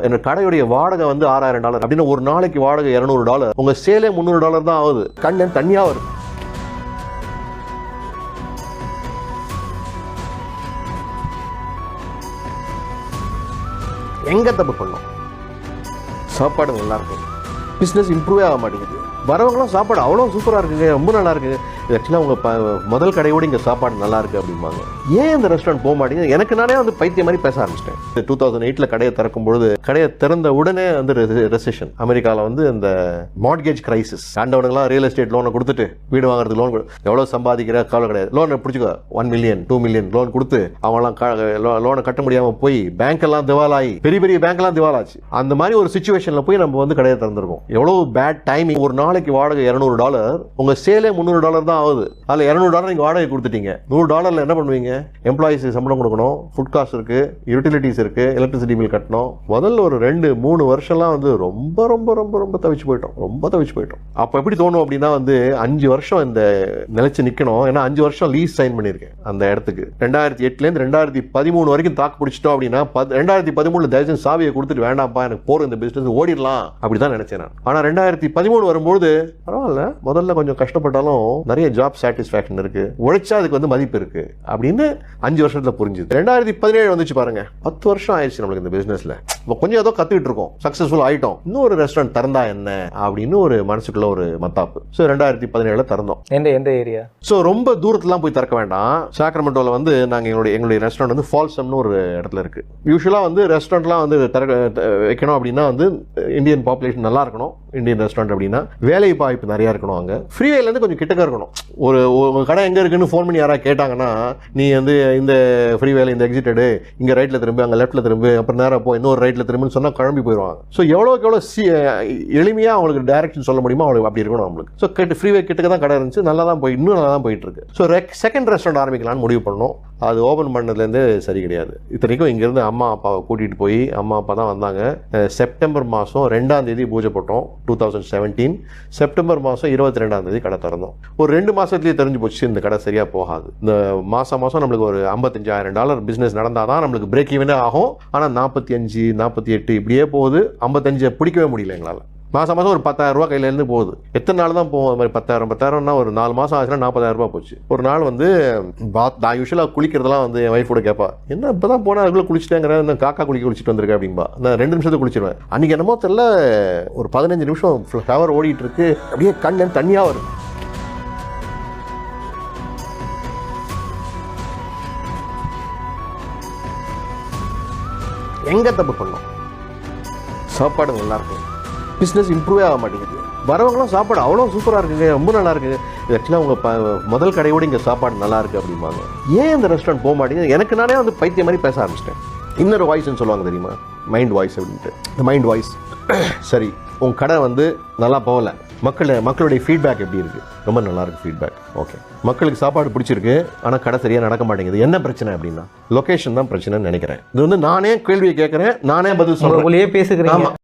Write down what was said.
என்னோட கடையுடைய வாடகை வந்து $6000 அப்படின்னு ஒரு நாளைக்கு வாடகை $200, உங்க சேலே $300 தான் ஆகுது. கண்ணன் தனியா வருது. எங்க தப்பு பண்ணோம்? சாப்பாடு நல்லா இருக்கும், பிஸ்னஸ் இம்ப்ரூவே ஆக மாட்டேங்குது. வரவங்களாம் சாப்பாடு அவ்வளோ சூப்பராக இருக்குங்க, ரொம்ப நல்லா இருக்குங்க. ஆக்சுவலாக உங்கள் முதல் கடையோடு இங்கே சாப்பாடு நல்லா இருக்குது அப்படிம்பாங்க. ஏன் இந்த ரெஸ்டாரண்ட் போக மாட்டேங்குது? எனக்கு நானே வந்து பைத்தியம் மாதிரி பேச ஆரம்பிச்சிட்டேன். 2008 கடையை திறக்கும்பொழுது, கடையை திறந்த உடனே வந்து ரெசிஷன் அமெரிக்காவில் வந்து இந்த மார்ட்கேஜ் கிரைசிஸ். ஆண்டவனுங்களாம் ரியல் எஸ்டேட் லோனை கொடுத்துட்டு வீடு வாங்குறதுக்கு லோன் எவ்வளோ சம்பாதிக்கிற கவலை கிடையாது. லோனை பிடிச்சிக்கோ, 1 மில்லியன் 2 மில்லியன் லோன் கொடுத்து அவங்களாம் லோனை கட்ட முடியாமல் போய் பேங்க் எல்லாம் திவாலாகி, பெரிய பெரிய பேங்க் எல்லாம் திவாலாச்சு. அந்த மாதிரி ஒரு சுச்சுவேஷனில் போய் நம்ம வந்து கடையை திறந்திருக்கோம். எவ்வளோ பேட் டைமிங். ஒரு நாளைக்கு வாடகை $200, உங்க சேலே $300 தான் ஆகுது. அதில் $200 நீங்க வாடகை கொடுத்துட்டீங்க. $100 என்ன பண்ணுவீங்க? எம்ப்ளாயிஸுக்கு சம்பளம் கொடுக்கணும், ஃபுட் காஸ்ட் இருக்கு, யூட்டிலிட்டிஸ் இருக்கு, எலக்ட்ரிசிட்டி பில் கட்டணும். முதல்ல ஒரு 2-3 வருஷம்லாம் வந்து ரொம்ப ரொம்ப ரொம்ப ரொம்ப தவிச்சு போயிட்டோம். அப்போ எப்படி தோணும் அப்படின்னா வந்து 5 வருஷம் இந்த நிலைச்சு நிற்கணும். ஏன்னா 5 வருஷம் லீஸ் சைன் பண்ணியிருக்கேன் அந்த இடத்துக்கு. 2008 2013 வரைக்கும் தாக்கு பிடிச்சிட்டோம் அப்படின்னா 2013 தயவுசெய்து சாவியை கொடுத்துட்டு வேண்டாம்ப்பா எனக்கு போற இந்த பிசினஸ் ஓடிடலாம் அப்படிதான் நினைச்சேன் நான். ஆனா 2013 வரும்போது பரவாயில்ல, முதல்ல கொஞ்சம் கஷ்டப்பட்டாலும் நிறைய ஜாப் சாட்டிஸ்ஃபேக்ஷன் இருக்கு, உழைச்சா அதுக்கு வந்து மதிப்பு இருக்கு அப்படின்னு 5 வருஷத்துல புரிஞ்சுது. 2017 வந்துச்சு பாருங்க, 10 வருஷம் ஆயிடுச்சு நம்மளுக்கு இந்த பிசினஸ்ல. கொஞ்சம் ஏதோ கத்துக்கிட்டு இருக்கோம், சக்சஸ்ஃபுல் ஆயிட்டோம். இன்னொரு ரெஸ்டாரண்ட் திறந்தா என்ன அப்படின்னு ஒரு மனசுக்குள்ள ஒரு மத்தாப்பு. 2017 திறந்தோம். எந்த ஏரியா? ரொம்ப தூரத்துலாம் போய் திறக்க வேண்டாம். சாக்ரமெண்டோல வந்து நாங்க எங்களுடைய ரெஸ்டாரண்ட் வந்து ஃபால்சம்னு ஒரு இடத்துல இருக்கு. யூஸ்வலா வந்து ரெஸ்டாரண்ட்லாம் வந்து வைக்கணும் அப்படின்னா வந்து இந்தியன் பாப்புலேஷன் நல்லா இருக்கணும். இந்தியன் ரெஸ்டாரண்ட் அப்படின்னா வேலை வாய்ப்பு நிறைய இருக்கணும். அங்க ஃப்ரீவேல இருந்து கொஞ்சம் கிட்டக்க இருக்கணும். ஒரு கடை எங்க இருக்குன்னு ஃபோன் பண்ணி யாராவது கேட்டாங்கன்னா, நீ வந்து இந்த ஃப்ரீவேல இந்த எக்ஸிட் இங்க ரைட்ல திரும்பி, அங்க லெஃப்ட்ல திரும்பி, அப்புறம் நேரா போய் இன்னொரு ரைட்ல திரும்பின்னு சொன்னா குழம்பி போயிடுவாங்க. ஸோ எவ்வளோக்கு எவ்வளோ எளிமையா அவங்களுக்கு டைரக்ஷன் சொல்ல முடியுமோ அவங்களுக்கு அப்படி இருக்கணும் நம்மளுக்கு. ஸோ ஃப்ரீவே கிட்டக்க தான் கடை இருந்துச்சு, நல்லா தான் இன்னும் நல்லா தான் போயிட்டு இருக்கு. ஸோ செகண்ட் ரெஸ்டாரண்ட் ஆரம்பிக்கலாம்னு முடிவு பண்ணோம். அது ஓபன் பண்ணதுலேருந்து சரி கிடையாது. இத்தனைக்கும் இங்கிருந்து அம்மா அப்பாவை கூட்டிட்டு போய், அம்மா அப்பா தான் வந்தாங்க. செப்டம்பர் மாதம் 2ஆம் தேதி பூஜை போட்டோம் 2017. செப்டம்பர் மாதம் 22ஆம் தேதி கடை திறந்தோம். ஒரு 2 மாசத்துலயே தெரிஞ்சு போச்சு இந்த கடை சரியா போகாது. இந்த மாசம் நம்மளுக்கு ஒரு $55,000 பிசினஸ் நடந்தாதான் நம்மளுக்கு பிரேக் ஈவனே ஆகும். ஆனால் 45, 48 இப்படியே போகுது. 55 பிடிக்கவே முடியல எங்களால். மாசம் ஒரு $10,000 கையில இருந்து போகுது. எத்தனை நாள் தான் போகும்? அது மாதிரி 10,000 ஒரு 4 மாசம் ஆச்சுன்னா $40,000 போச்சு. ஒரு நாள் வந்து நான் யூஸ்வலா குளிக்கிறதெல்லாம் வந்து என் ஒய்ஃபோட கேட்பா, என்ன இப்பதான் போனா அதுக்குள்ள குளிச்சுட்டேங்கிற, காக்கா குளிச்சுட்டு வந்திருக்கேன் அப்படின்பா. நான் 2 நிமிஷத்துக்கு குளிச்சிருவேன். அன்னைக்கு என்னமோ தெரியல, ஒரு 15 நிமிஷம் ஷவர் ஓடிட்டு இருக்கு, அப்படியே கண்ணன் தனியா வருது. எங்க தப்பு பண்ணோம்? சாப்பாடு நல்லா இருக்கும், பிஸ்னஸ் இம்ப்ரூவே ஆக மாட்டேங்குது. வரவங்களாம் சாப்பாடு அவ்வளோ சூப்பராக இருக்குங்க, ரொம்ப நல்லா இருக்குங்க. ஆக்சுவலாக உங்கள் முதல் கடையோடு இங்கே சாப்பாடு நல்லா இருக்குது அப்படிம்பாங்க. ஏன் இந்த ரெஸ்டாரண்ட் போக மாட்டேங்குது? எனக்கு நானே வந்து பைத்தியம் மாதிரி பேச ஆரம்பிச்சிட்டேன். இன்னொரு வாய்ஸ்ன்னு சொல்லுவாங்க தெரியுமா, மைண்ட் வாய்ஸ் அப்படின்ட்டு. இந்த மைண்ட் வாய்ஸ் சரி, உங்கள் கடை வந்து நல்லா போகல, மக்களுடைய ஃபீட்பேக் எப்படி இருக்குது? ரொம்ப நல்லா இருக்குது ஃபீட்பேக். ஓகே, மக்களுக்கு சாப்பாடு பிடிச்சிருக்கு, ஆனால் கடை சரியாக நடக்க மாட்டேங்குது. என்ன பிரச்சனை அப்படின்னா லொக்கேஷன் தான் பிரச்சனைன்னு நினைக்கிறேன். இது வந்து நானே கேள்வியை கேட்குறேன், நானே பதில் சொல்கிறேன், பேசுகிறேன். ஆமாம்.